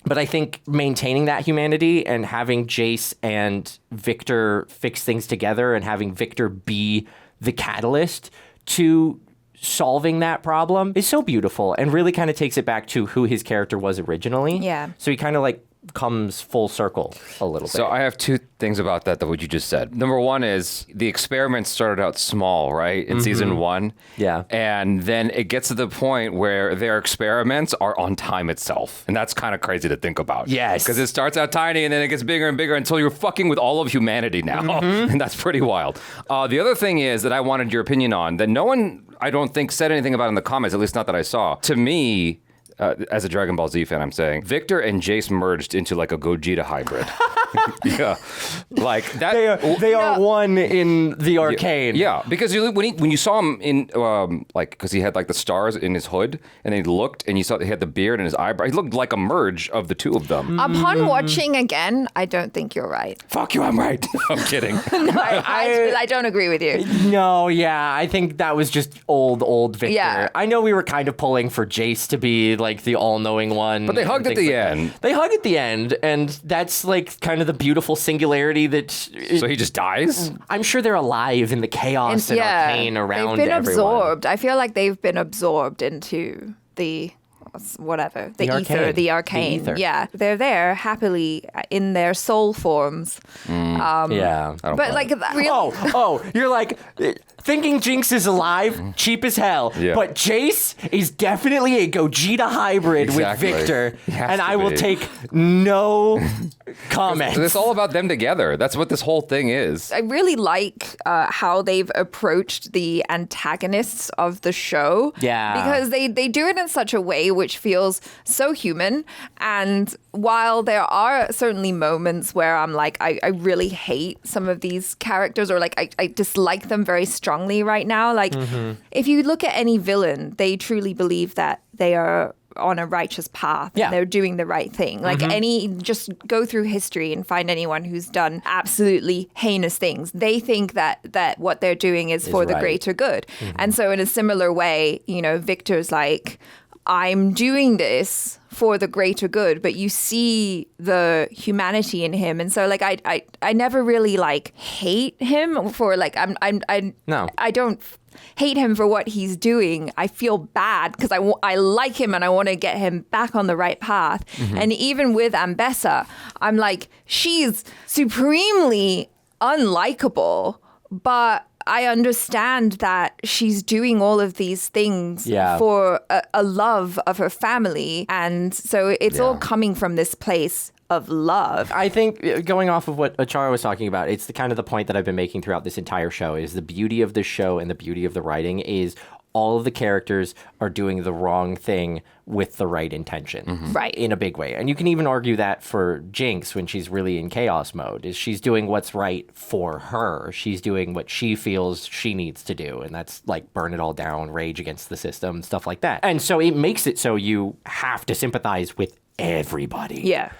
But I think maintaining that humanity and having Jayce and Viktor fix things together and having Viktor be the catalyst to solving that problem is so beautiful, and really kind of takes it back to who his character was originally. Yeah. So he kind of comes full circle a little bit. So I have two things about that what you just said. Number one is the experiment started out small, right? In season 1. Yeah. And then it gets to the point where their experiments are on time itself. And that's kind of crazy to think about. Yes. Because it starts out tiny and then it gets bigger and bigger until you're fucking with all of humanity now. And that's pretty wild. The other thing is that I wanted your opinion on, that no one, I don't think, said anything about in the comments, at least not that I saw. To me, as a Dragon Ball Z fan, I'm saying, Viktor and Jayce merged into like a Gogeta hybrid. Yeah. Like that. They are one in the Arcane. Yeah, because when you saw him in, because he had like the stars in his hood, and then he looked and you saw he had the beard and his eyebrow. He looked like a merge of the two of them. Upon watching again, I don't think you're right. Fuck you, I'm right. I'm kidding. No, I don't agree with you. No, yeah, I think that was just old Viktor. Yeah. I know we were kind of pulling for Jayce to be like the all-knowing one. But they hugged at the end. They hug at the end, and that's like kind of the beautiful singularity that... So he just dies? I'm sure they're alive in the chaos and Arcane around they've been everyone. absorbed. I feel like they've been absorbed into the ether, the arcane. The ether. Yeah, they're there happily in their soul forms. Yeah. But like, really, Oh, you're like... Thinking Jinx is alive, cheap as hell. Yeah. But Jayce is definitely a Gogeta hybrid Exactly. with Viktor. He has And to I will be. take no comment. It's all about them together. That's what this whole thing is. I really like how they've approached the antagonists of the show. Yeah. Because they do it in such a way which feels so human. And while there are certainly moments where I'm like, I really hate some of these characters, or like I dislike them very strongly right now. Like, if you look at any villain, they truly believe that they are on a righteous path. Yeah. And they're doing the right thing. Like just go through history and find anyone who's done absolutely heinous things. They think that what they're doing is for the right. greater good. And so in a similar way, Viktor's like, I'm doing this for the greater good, but you see the humanity in him. And so like, I never really like hate him for like, No. I don't hate him for what he's doing. I feel bad because I like him and I want to get him back on the right path. And even with Ambessa, I'm like, she's supremely unlikable, but I understand that she's doing all of these things for a love of her family. And so it's all coming from this place of love. I think going off of what Achara was talking about, it's the kind of the point that I've been making throughout this entire show is the beauty of the show and the beauty of the writing is all of the characters are doing the wrong thing with the right intention. Right. In a big way. And you can even argue that for Jinx when she's really in chaos mode, is she's doing what's right for her. She's doing what she feels she needs to do. And that's like burn it all down, rage against the system, stuff like that. And so it makes it so you have to sympathize with everybody. Yeah.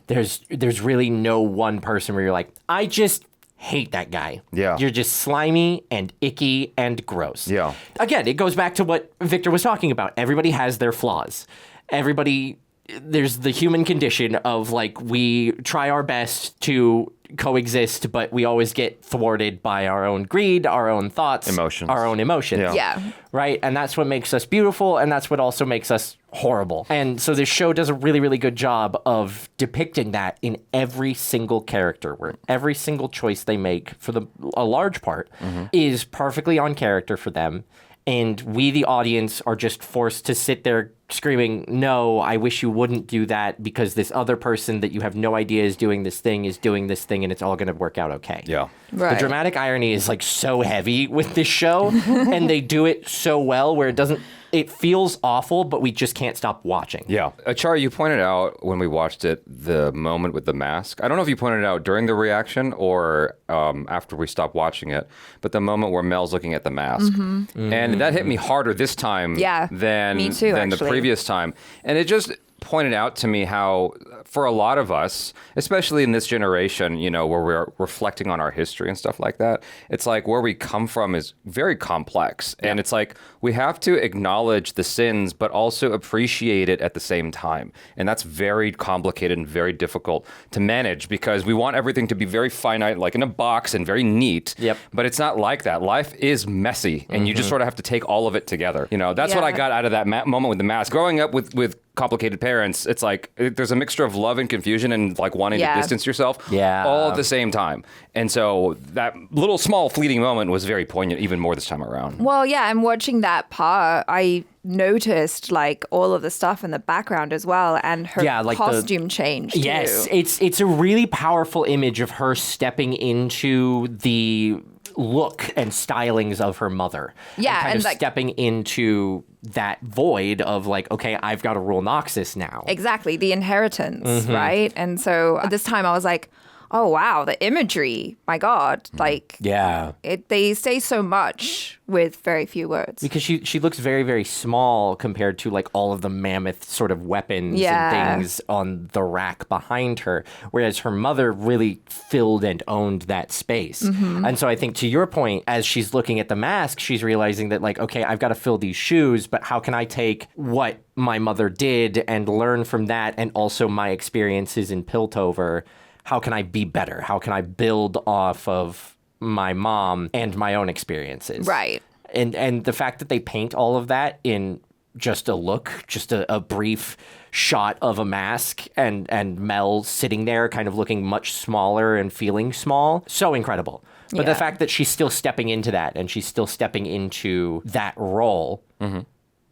There's really no one person where you're like, I just hate that guy. Yeah. You're just slimy and icky and gross. Yeah. Again, it goes back to what Viktor was talking about. Everybody has their flaws. There's the human condition of like, we try our best to coexist, but we always get thwarted by our own greed, our own thoughts, our own emotions. Yeah. Right? And that's what makes us beautiful, and that's what also makes us horrible. And so this show does a really, really good job of depicting that in every single character, where every single choice they make, for a large part, is perfectly on character for them. And we, the audience, are just forced to sit there screaming, no, I wish you wouldn't do that because this other person that you have no idea is doing this thing, and it's all going to work out okay. Yeah. Right. The dramatic irony is like so heavy with this show, and they do it so well where it feels awful, but we just can't stop watching. Yeah. Achara, you pointed out when we watched it, the moment with the mask. I don't know if you pointed it out during the reaction or after we stopped watching it, but the moment where Mel's looking at the mask. And that hit me harder this time than me too, the previous time. And it just pointed out to me how, for a lot of us, especially in this generation, where we're reflecting on our history and stuff like that, it's like where we come from is very complex. And it's like we have to acknowledge the sins, but also appreciate it at the same time. And that's very complicated and very difficult to manage because we want everything to be very finite, like in a box and very neat. Yep. But it's not like that. Life is messy, and you just sort of have to take all of it together. That's what I got out of that moment with the mask. Growing up with complicated parents, it's like there's a mixture of love and confusion and like wanting to distance yourself all at the same time. And so that little small fleeting moment was very poignant, even more this time around. Well, yeah, I'm watching that part. I noticed like all of the stuff in the background as well, and her costume changed too. Yes, it's a really powerful image of her stepping into the look and stylings of her mother. Yeah, and and kind of stepping into that void of like, okay, I've got to rule Noxus now. Exactly, the inheritance, right? And so this time I was like, oh wow, the imagery, my God, like they say so much with very few words. Because she looks very, very small compared to like all of the mammoth sort of weapons and things on the rack behind her, whereas her mother really filled and owned that space. And so I think to your point, as she's looking at the mask, she's realizing that like, okay, I've got to fill these shoes, but how can I take what my mother did and learn from that, and also my experiences in Piltover? How can I be better? How can I build off of my mom and my own experiences? Right. And the fact that they paint all of that in just a look, just a brief shot of a mask and Mel sitting there kind of looking much smaller and feeling small, so incredible. But the fact that she's still stepping into that and she's still stepping into that role,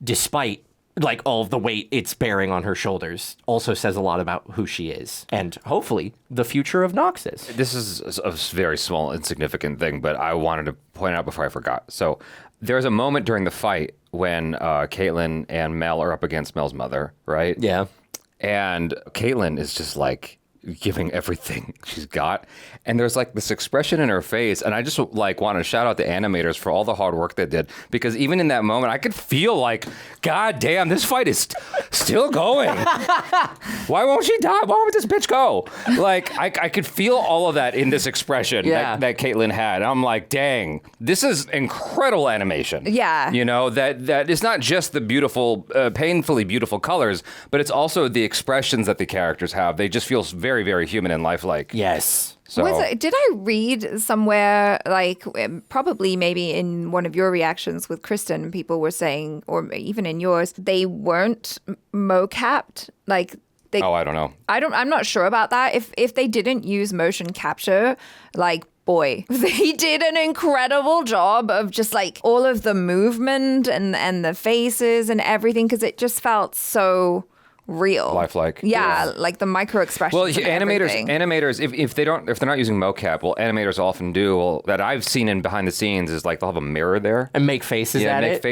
despite like all of the weight it's bearing on her shoulders, also says a lot about who she is and hopefully the future of Noxus. This is a very small, insignificant thing, but I wanted to point out before I forgot. So there's a moment during the fight when Caitlyn and Mel are up against Mel's mother, right? Yeah. And Caitlyn is just like giving everything she's got, and there's like this expression in her face, and I just like want to shout out the animators for all the hard work they did, because even in that moment I could feel like, god damn, this fight is still going. Why won't she die? Why won't this bitch go? Like I could feel all of that in this expression that Caitlyn had. I'm like, dang, this is incredible animation. Yeah. You know, that it's not just the beautiful, painfully beautiful colors, but it's also the expressions that the characters have. They just feel very, very human and lifelike. Yes. So, did I read somewhere, like probably maybe in one of your reactions with Kristen, people were saying, or even in yours, they weren't mo-capped? Like I don't know. I'm not sure about that. If they didn't use motion capture, like, boy, they did an incredible job of just like all of the movement and the faces and everything, because it just felt so real, lifelike. Yeah, like the micro expressions. Well, animators, if they're not using mocap, well, animators often do. That I've seen in behind the scenes is like they'll have a mirror there and make faces at it.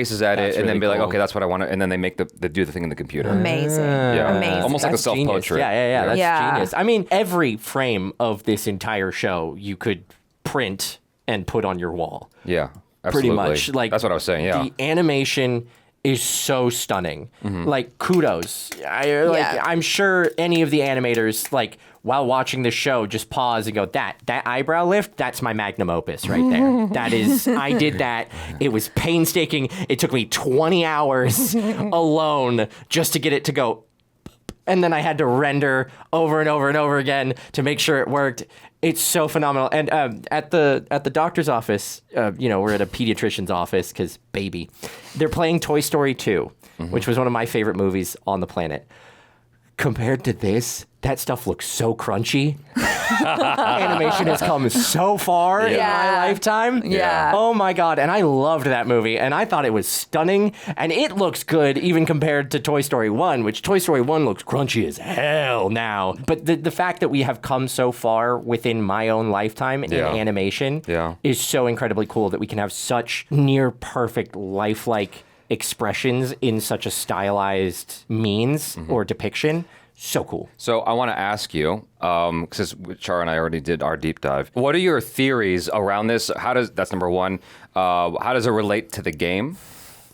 And then be like, okay, that's what I want to, and then they do the thing in the computer. Amazing. Amazing. Almost like a self-portrait. Yeah. That's genius. I mean, every frame of this entire show you could print and put on your wall. Yeah, absolutely. Pretty much. Like that's what I was saying. Yeah, the animation is so stunning. Like, kudos. I'm sure any of the animators, like, while watching the show, just pause and go, that eyebrow lift, that's my magnum opus right there. That is, I did that. It was painstaking. It took me 20 hours alone just to get it to go. And then I had to render over and over and over again to make sure it worked. It's so phenomenal. And at the doctor's office, we're at a pediatrician's office because baby, they're playing Toy Story 2, which was one of my favorite movies on the planet. Compared to this, that stuff looks so crunchy. Animation has come so far in my lifetime. Yeah. Oh my God. And I loved that movie. And I thought it was stunning. And it looks good even compared to Toy Story 1, which Toy Story 1 looks crunchy as hell now. But the fact that we have come so far within my own lifetime in animation is so incredibly cool, that we can have such near perfect lifelike expressions in such a stylized means or depiction. So cool. So I want to ask you, since Char and I already did our deep dive, what are your theories around this? That's number one. How does it relate to the game?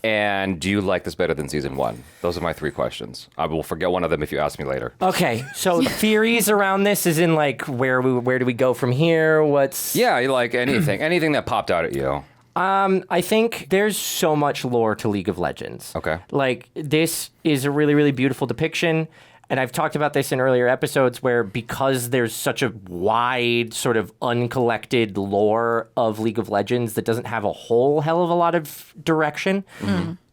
And do you like this better than season 1? Those are my 3 questions. I will forget one of them if you ask me later. Okay, so theories around this is in like where do we go from here? Like anything that popped out at you. I think there's so much lore to League of Legends. Okay. Like, this is a really, really beautiful depiction. And I've talked about this in earlier episodes where, because there's such a wide sort of uncollected lore of League of Legends that doesn't have a whole hell of a lot of direction,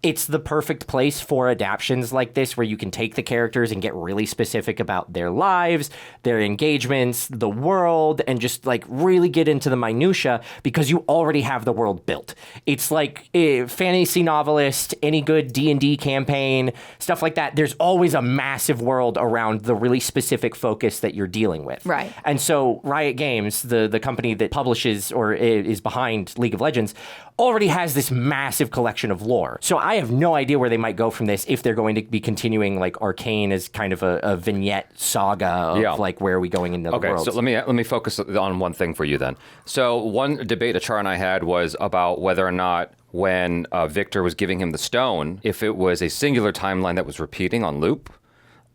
it's the perfect place for adaptions like this where you can take the characters and get really specific about their lives, their engagements, the world, and just like really get into the minutia because you already have the world built. It's like a fantasy novelist, any good D&D campaign, stuff like that. There's always a massive world around the really specific focus that you're dealing with. Right. And so Riot Games, the company that publishes or is behind League of Legends, already has this massive collection of lore. So I have no idea where they might go from this if they're going to be continuing like Arcane as kind of a vignette saga of like where are we going into the world. So let me focus on one thing for you then. So one debate that Char and I had was about whether or not when Viktor was giving him the stone, if it was a singular timeline that was repeating on loop,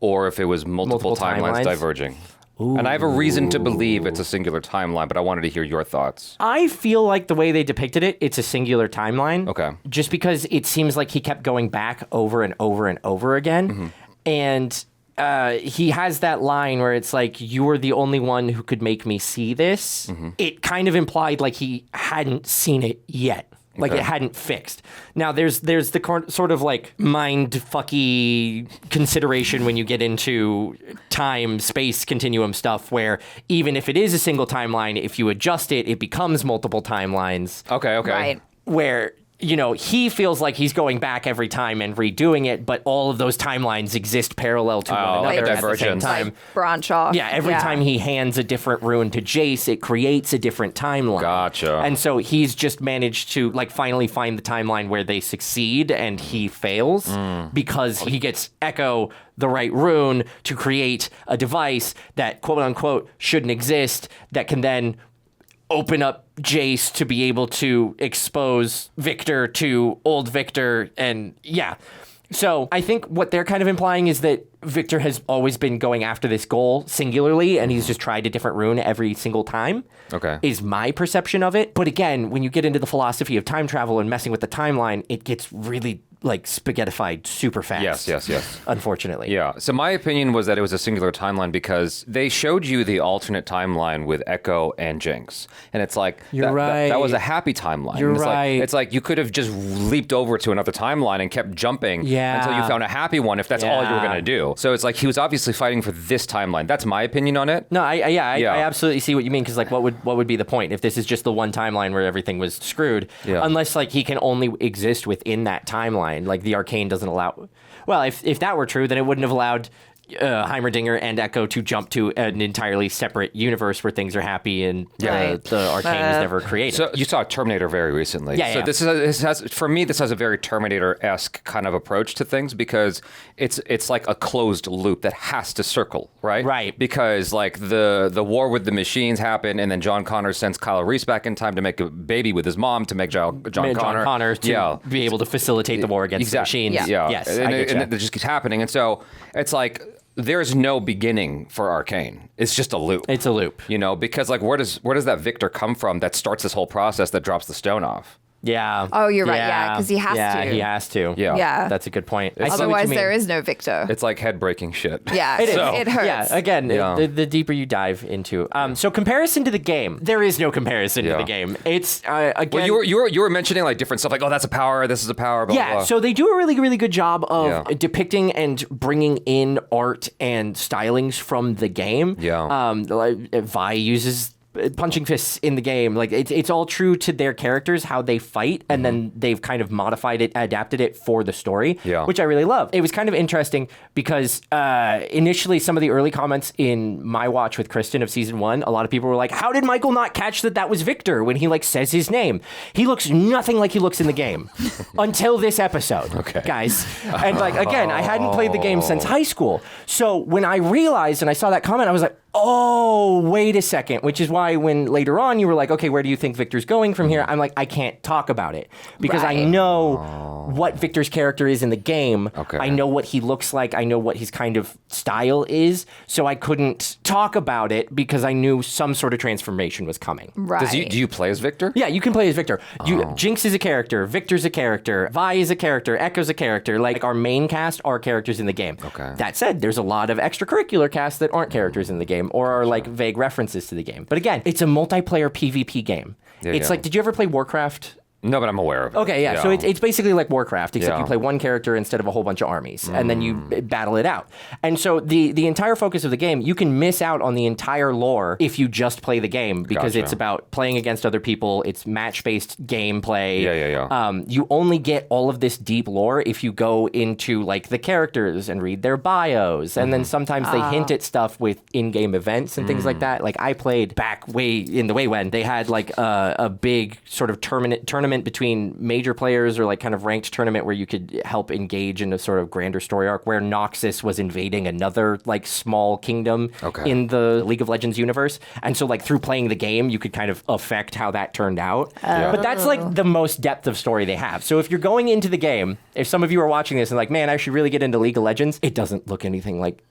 or if it was multiple timelines diverging. Ooh. And I have a reason to believe it's a singular timeline, but I wanted to hear your thoughts. I feel like the way they depicted it, it's a singular timeline. Okay. Just because it seems like he kept going back over and over and over again. And he has that line where it's like, you were the only one who could make me see this. It kind of implied like he hadn't seen it yet. Like it hadn't fixed. Now there's the sort of like mind-fucky consideration when you get into time, space continuum stuff where even if it is a single timeline, if you adjust it, it becomes multiple timelines. Okay. Right. Where, you know, he feels like he's going back every time and redoing it, but all of those timelines exist parallel to one another at the same time. Like branch off. Yeah, every time he hands a different rune to Jayce, it creates a different timeline. Gotcha. And so he's just managed to like finally find the timeline where they succeed and he fails because he gets Echo the right rune to create a device that quote unquote shouldn't exist that can then open up Jayce to be able to expose Viktor to old Viktor. And yeah. So I think what they're kind of implying is that Viktor has always been going after this goal singularly, and he's just tried a different rune every single time. Okay. Is my perception of it. But again, when you get into the philosophy of time travel and messing with the timeline, it gets really like spaghettified super fast. Yes. Unfortunately. Yeah. So my opinion was that it was a singular timeline because they showed you the alternate timeline with Echo and Jinx. And it's like, that was a happy timeline. You're it's right. It's like you could have just leaped over to another timeline and kept jumping until you found a happy one if that's all you were going to do. So it's like he was obviously fighting for this timeline. That's my opinion on it. No, I absolutely see what you mean because like what would be the point if this is just the one timeline where everything was screwed? Yeah. Unless like he can only exist within that timeline. Like the Arcane doesn't allow. Well, if that were true, then it wouldn't have allowed Heimerdinger and Echo to jump to an entirely separate universe where things are happy and the Arcane was never created. So you saw Terminator very recently. So this has for me this has a very Terminator-esque kind of approach to things because it's like a closed loop that has to circle, right? Right. Because like the war with the machines happened and then John Connor sends Kyle Reese back in time to make a baby with his mom to make John Connor to be able to facilitate the war against the machines. Yeah. Yes, and it just keeps happening. And so it's like there's no beginning for Arcane. It's just a loop. It's a loop. You know, because like where does that Viktor come from that starts this whole process that drops the stone off? Yeah. Oh, you're right. Yeah, because he has to. Yeah, he has to. Yeah. That's a good point. Otherwise, there is no Viktor. It's like head-breaking shit. Yeah, it hurts. Yeah, again, the deeper you dive into. So comparison to the game, there is no comparison to the game. It's, again... Well, you were mentioning like different stuff, like, oh, that's a power, this is a power, blah, blah, blah. So they do a really, really good job of depicting and bringing in art and stylings from the game. Yeah. Vi uses punching fists in the game. Like it's all true to their characters, how they fight, and then they've kind of modified it, adapted it for the story, which I really love. It was kind of interesting because initially some of the early comments in my watch with Kristen of season 1, a lot of people were like, how did Michael not catch that was Viktor when he like says his name? He looks nothing like he looks in the game until this episode, guys. And like, again, I hadn't played the game since high school. So when I realized and I saw that comment, I was like, oh, wait a second, which is why when later on you were like, okay, where do you think Viktor's going from here? I'm like, I can't talk about it because I know what Viktor's character is in the game. I know what he looks like. I know what his kind of style is. So I couldn't talk about it because I knew some sort of transformation was coming. Right. Do you play as Viktor? Yeah, you can play as Viktor. Jinx is a character. Viktor's a character. Vi is a character. Echo's a character. Like our main cast are characters in the game. That said, there's a lot of extracurricular casts that aren't characters in the game or are like vague references to the game. But again, it's a multiplayer PvP game. It's like, did you ever play Warcraft? No, but I'm aware of it. Okay, yeah. So it's basically like Warcraft, except Yeah. you play one character instead of a whole bunch of armies, and then you battle it out. And so the entire focus of the game, you can miss out on the entire lore if you just play the game, because it's about playing against other people. It's match-based gameplay. Yeah. You only get all of this deep lore if you go into like the characters and read their bios, and then sometimes they hint at stuff with in-game events and things like that. Like I played back way in the way when they had like a big sort of tournament between major players, or like kind of ranked tournament where you could help engage in a sort of grander story arc where Noxus was invading another like small kingdom in the League of Legends universe. And so like through playing the game, you could kind of affect how that turned out. But that's like the most depth of story they have. So if you're going into the game, if some of you are watching this and like, man, I should really get into League of Legends, it doesn't look anything like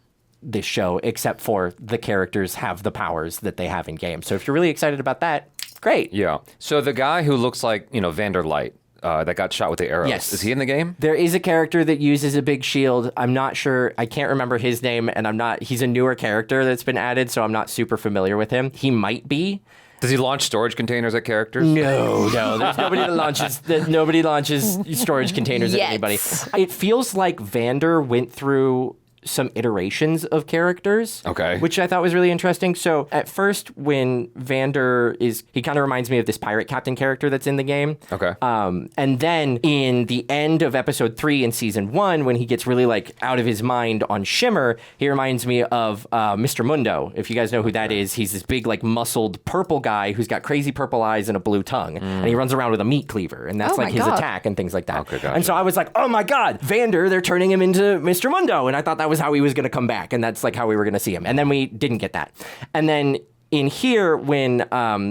this show, except for the characters have the powers that they have in game. So if you're really excited about that, great. Yeah. So the guy who looks like, Vander Light, that got shot with the arrows. Yes. Is he in the game? There is a character that uses a big shield. I'm not sure. I can't remember his name, and he's a newer character that's been added, so I'm not super familiar with him. He might be. Does he launch storage containers at characters? No. There's nobody launches storage containers at anybody. It feels like Vander went through some iterations of characters, which I thought was really interesting. So at first, when Vander he kind of reminds me of this pirate captain character that's in the game. And then in the end of episode 3 in season 1, when he gets really like out of his mind on Shimmer, he reminds me of Mr. Mundo. If you guys know who that is, he's this big like muscled purple guy who's got crazy purple eyes and a blue tongue, and he runs around with a meat cleaver, and that's like his attack and things like that. And so I was like, oh my god, Vander, they're turning him into Mr. Mundo, and I thought that was how he was going to come back, and that's like how we were going to see him. And then we didn't get that. And then in here, when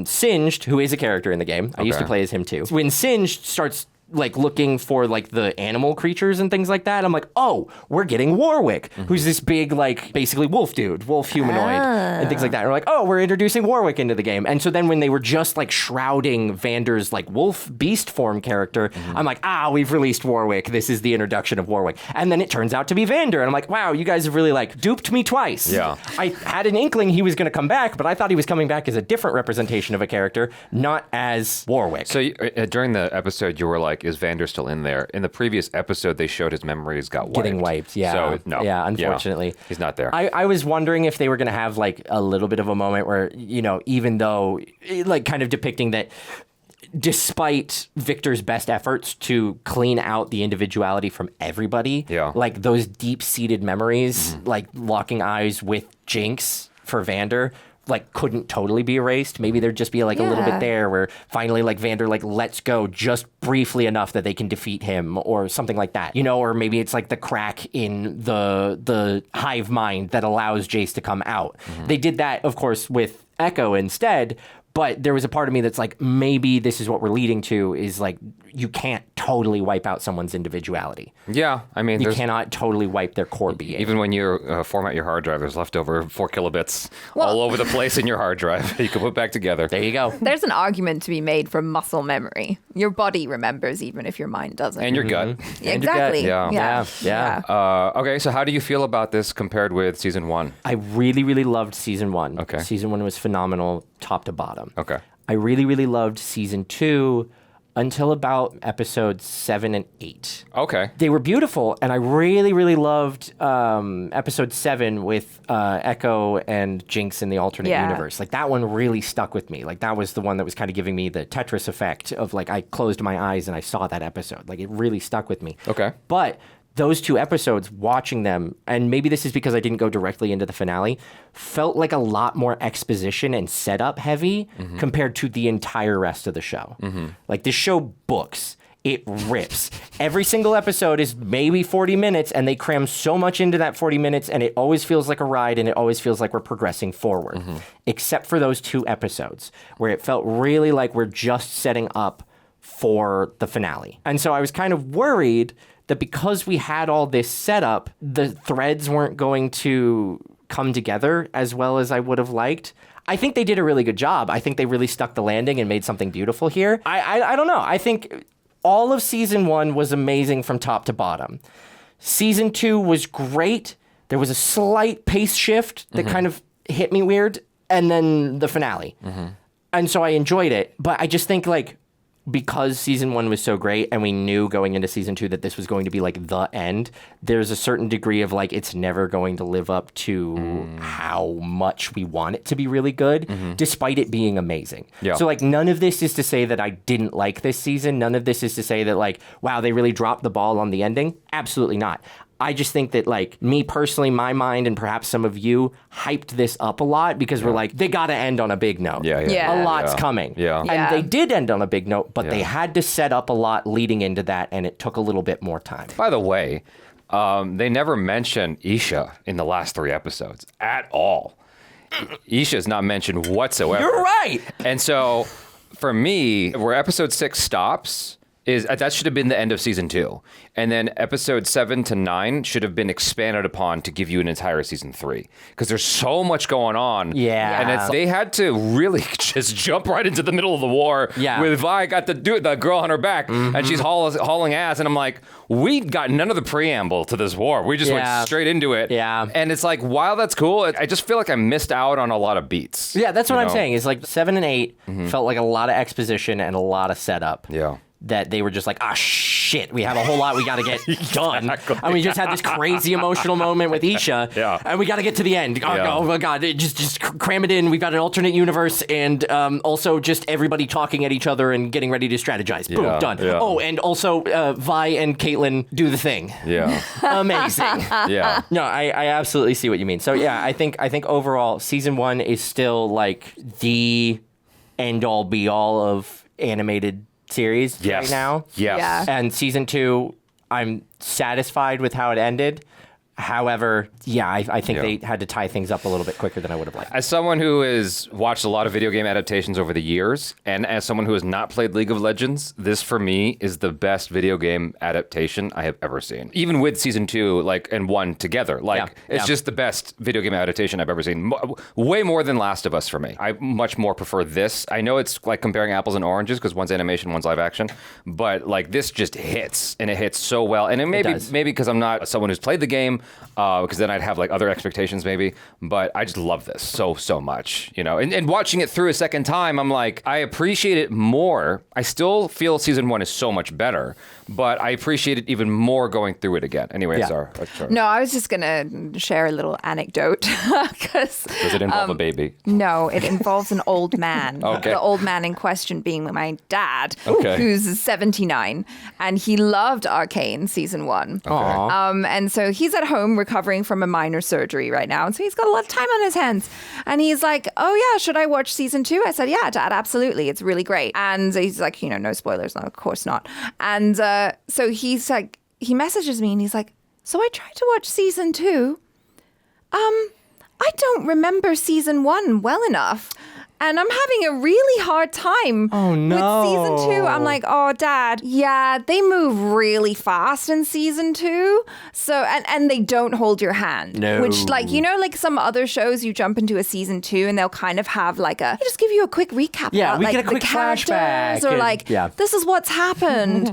Singed, who is a character in the game, I used to play as him too, when Singed starts like looking for like the animal creatures and things like that, I'm like, oh, we're getting Warwick, who's this big like basically wolf humanoid and things like that. And we're like, oh, we're introducing Warwick into the game. And so then when they were just like shrouding Vander's like wolf beast form character, I'm like, we've released Warwick. This is the introduction of Warwick. And then it turns out to be Vander, and I'm like, wow, you guys have really like duped me twice. Yeah. I had an inkling he was going to come back, but I thought he was coming back as a different representation of a character, not as Warwick. So during the episode, you were like, is Vander still in there? In the previous episode, they showed his memories got wiped. Getting wiped, yeah. So, no. Yeah, unfortunately. He's not there. I was wondering if they were going to have like a little bit of a moment where, even though, like kind of depicting that despite Viktor's best efforts to clean out the individuality from everybody, like those deep-seated memories, like locking eyes with Jinx for Vander, like couldn't totally be erased. Maybe there'd just be like a little bit there where finally like Vander like lets go just briefly enough that they can defeat him or something like that, or maybe it's like the crack in the hive mind that allows Jayce to come out. They did that, of course, with Echo instead, but there was a part of me that's like, maybe this is what we're leading to, is like, you can't totally wipe out someone's individuality. Yeah, I mean, you cannot totally wipe their core being. Even when you format your hard drive, there's leftover 4 kilobits all over the place in your hard drive. You can put back together. There you go. There's an argument to be made for muscle memory. Your body remembers even if your mind doesn't. And your gut. Exactly. Yeah. Okay, so how do you feel about this compared with season 1? I really, really loved season 1. Okay. Season 1 was phenomenal, top to bottom. Okay. I really, really loved season 2 until about episodes 7 and 8. Okay. They were beautiful, and I really, really loved episode 7 with Echo and Jinx in the alternate universe. Like, that one really stuck with me. Like, that was the one that was kind of giving me the Tetris effect of, like, I closed my eyes and I saw that episode. Like, it really stuck with me. Okay. But those 2 episodes, watching them, and maybe this is because I didn't go directly into the finale, felt like a lot more exposition and setup heavy compared to the entire rest of the show. Like, this show books. It rips. Every single episode is maybe 40 minutes, and they cram so much into that 40 minutes, and it always feels like a ride, and it always feels like we're progressing forward. Except for those 2 episodes, where it felt really like we're just setting up for the finale. And so I was kind of worried that because we had all this setup, the threads weren't going to come together as well as I would have liked. I think they did a really good job. I think they really stuck the landing and made something beautiful here. I don't know. I think all of season 1 was amazing from top to bottom. Season 2 was great. There was a slight pace shift that kind of hit me weird, and then the finale. And so I enjoyed it. But I just think, like, because season 1 was so great and we knew going into season 2 that this was going to be like the end, there's a certain degree of like it's never going to live up to how much we want it to be really good, despite it being amazing. Yeah. So like none of this is to say that I didn't like this season. None of this is to say that like, wow, they really dropped the ball on the ending. Absolutely not. I just think that, like, me personally, my mind, and perhaps some of you hyped this up a lot because we're like, they got to end on a big note. A lot's coming. And they did end on a big note, but they had to set up a lot leading into that, and it took a little bit more time. By the way, they never mention Isha in the last 3 episodes at all. Isha's not mentioned whatsoever. You're right. And so, for me, where episode 6 stops is that should have been the end of season 2. And then episode 7 to 9 should have been expanded upon to give you an entire season 3. Because there's so much going on. And they had to really just jump right into the middle of the war with Vi got the girl on her back and she's hauling ass. And I'm like, we got none of the preamble to this war. We just went straight into it. And it's like, while that's cool, I just feel like I missed out on a lot of beats. Yeah, that's what I'm saying. Is like 7 and 8 felt like a lot of exposition and a lot of setup. That they were just like, shit, we have a whole lot we got to get done. And we just had this crazy emotional moment with Isha, and we got to get to the end. Oh my God, just cram it in. We've got an alternate universe, and also just everybody talking at each other and getting ready to strategize. Boom, done. Oh, and also Vi and Caitlyn do the thing. Amazing. No, I absolutely see what you mean. So yeah, I think overall, season 1 is still like the end all be all of animated series right now. And season 2, I'm satisfied with how it ended. However, I think they had to tie things up a little bit quicker than I would have liked. As someone who has watched a lot of video game adaptations over the years, and as someone who has not played League of Legends, this for me is the best video game adaptation I have ever seen. Even with season 2, and 1 together, it's just the best video game adaptation I've ever seen. Way more than Last of Us for me. I much more prefer this. I know it's like comparing apples and oranges because one's animation, one's live action, but this just hits, and it hits so well. And maybe because I'm not someone who's played the game, because then I'd have other expectations maybe, but I just love this so much, and watching it through a second time, I'm like, I appreciate it more. I still feel season 1 is so much better, but I appreciate it even more going through it again. Anyway, sorry. No, I was just gonna share a little anecdote because does it involve a baby? No, it involves an old man. The old man in question being my dad, who's 79, and he loved Arcane season 1. And so he's at home recovering from a minor surgery right now. And so he's got a lot of time on his hands. And he's like, oh yeah, should I watch season 2? I said, yeah, Dad, absolutely. It's really great. And he's like, no spoilers. No, of course not. And so he's like, he messages me and he's like, so I tried to watch season 2. I don't remember season 1 well enough. And I'm having a really hard time with season 2. I'm like, oh, Dad, they move really fast in season 2. So, and they don't hold your hand. No. Which, some other shows, you jump into a season 2 and they'll kind of have they just give you a quick recap. Yeah, about, we get a quick the characters flashback. Or this is what's happened,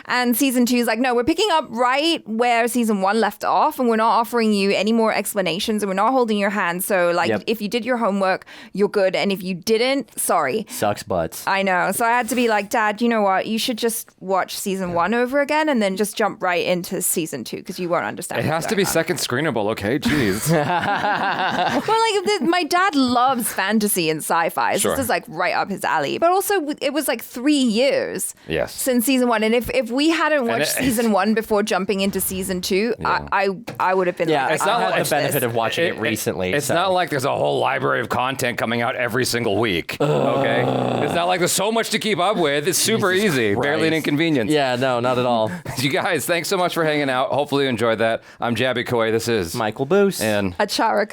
And season 2 is like, no, we're picking up right where season 1 left off, and we're not offering you any more explanations, and we're not holding your hand. So, if you did your homework, you're good. And if you didn't, sorry. Sucks butts. I know. So I had to be like, Dad, you know what? You should just watch season 1 over again and then just jump right into season 2 because you won't understand. It has to be second screenable, okay? Jeez. Well, my dad loves fantasy and sci-fi. So this is right up his alley. But also, it was 3 years since season 1. And if we hadn't watched season 1 before jumping into season 2, I would have been it's not like the benefit of watching it recently. It's not like there's a whole library of content coming out every single week. Okay, it's not like there's so much to keep up with. It's super easy, barely an inconvenience. Yeah, no, not at all. You guys, thanks so much for hanging out. Hopefully you enjoyed that. I'm Jaby Koay. This is Michael Boose and Achara